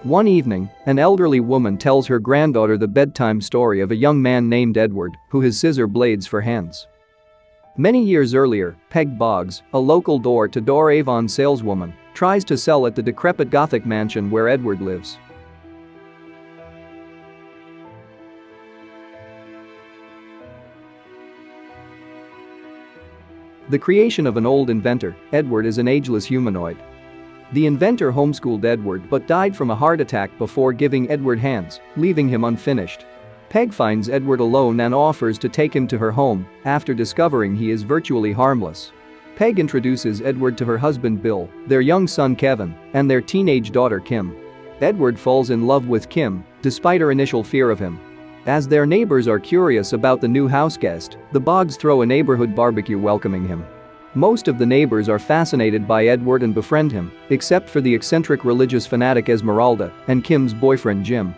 One evening, an elderly woman tells her granddaughter the bedtime story of a young man named Edward who has scissor blades for hands. Many years earlier, Peg Boggs, a local door-to-door Avon saleswoman, tries to sell at the decrepit Gothic mansion where Edward lives. The creation of an old inventor, Edward is an ageless humanoid. The inventor homeschooled Edward but died from a heart attack before giving Edward hands, leaving him unfinished. Peg finds Edward alone and offers to take him to her home after discovering he is virtually harmless. Peg introduces Edward to her husband Bill, their young son Kevin, and their teenage daughter Kim. Edward falls in love with Kim, despite her initial fear of him. As their neighbors are curious about the new houseguest, the Boggs throw a neighborhood barbecue welcoming him. Most of the neighbors are fascinated by Edward and befriend him, except for the eccentric religious fanatic Esmeralda and Kim's boyfriend Jim.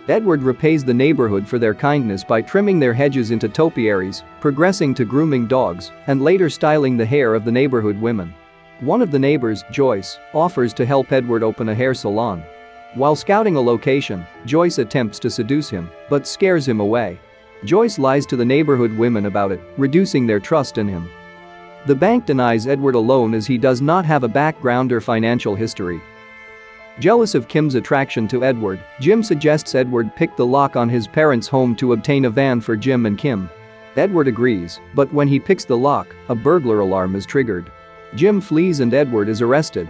Edward repays the neighborhood for their kindness by trimming their hedges into topiaries, progressing to grooming dogs, and later styling the hair of the neighborhood women. One of the neighbors, Joyce, offers to help Edward open a hair salon. While scouting a location, Joyce attempts to seduce him, but scares him away. Joyce lies to the neighborhood women about it, reducing their trust in him. The bank denies Edward a loan as he does not have a background or financial history. Jealous of Kim's attraction to Edward, Jim suggests Edward pick the lock on his parents' home to obtain a van for Jim and Kim. Edward agrees, but when he picks the lock, a burglar alarm is triggered. Jim flees and Edward is arrested.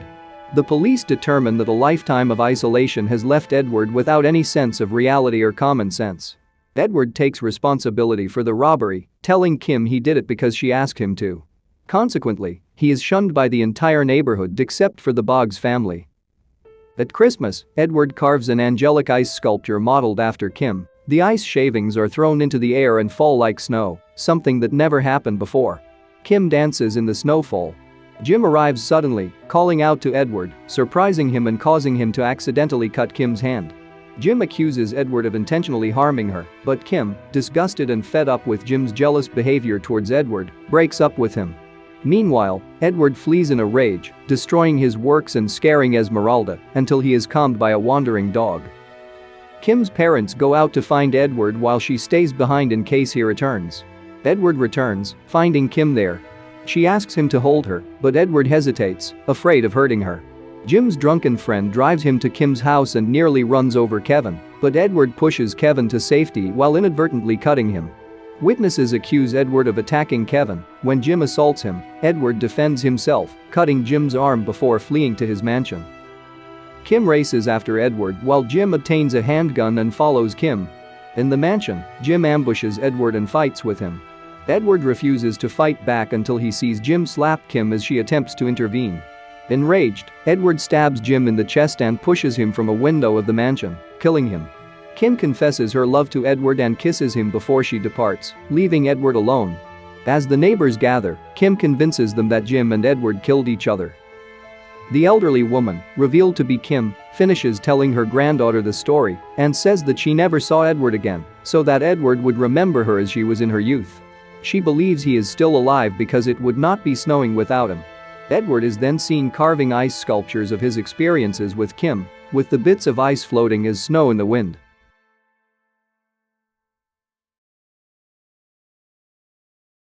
The police determine that a lifetime of isolation has left Edward without any sense of reality or common sense. Edward takes responsibility for the robbery, telling Kim he did it because she asked him to. Consequently, he is shunned by the entire neighborhood except for the Boggs family. At Christmas, Edward carves an angelic ice sculpture modeled after Kim. The ice shavings are thrown into the air and fall like snow, something that never happened before. Kim dances in the snowfall. Jim arrives suddenly, calling out to Edward, surprising him and causing him to accidentally cut Kim's hand. Jim accuses Edward of intentionally harming her, but Kim, disgusted and fed up with Jim's jealous behavior towards Edward, breaks up with him. Meanwhile, Edward flees in a rage, destroying his works and scaring Esmeralda until he is calmed by a wandering dog. Kim's parents go out to find Edward while she stays behind in case he returns. Edward returns, finding Kim there. She asks him to hold her, but Edward hesitates, afraid of hurting her. Jim's drunken friend drives him to Kim's house and nearly runs over Kevin, but Edward pushes Kevin to safety while inadvertently cutting him. Witnesses accuse Edward of attacking Kevin. When Jim assaults him, Edward defends himself, cutting Jim's arm before fleeing to his mansion. Kim races after Edward while Jim obtains a handgun and follows Kim. In the mansion, Jim ambushes Edward and fights with him. Edward refuses to fight back until he sees Jim slap Kim as she attempts to intervene. Enraged, Edward stabs Jim in the chest and pushes him from a window of the mansion, killing him. Kim confesses her love to Edward and kisses him before she departs, leaving Edward alone. As the neighbors gather, Kim convinces them that Jim and Edward killed each other. The elderly woman, revealed to be Kim, finishes telling her granddaughter the story and says that she never saw Edward again, so that Edward would remember her as she was in her youth. She believes he is still alive because it would not be snowing without him. Edward is then seen carving ice sculptures of his experiences with Kim, with the bits of ice floating as snow in the wind.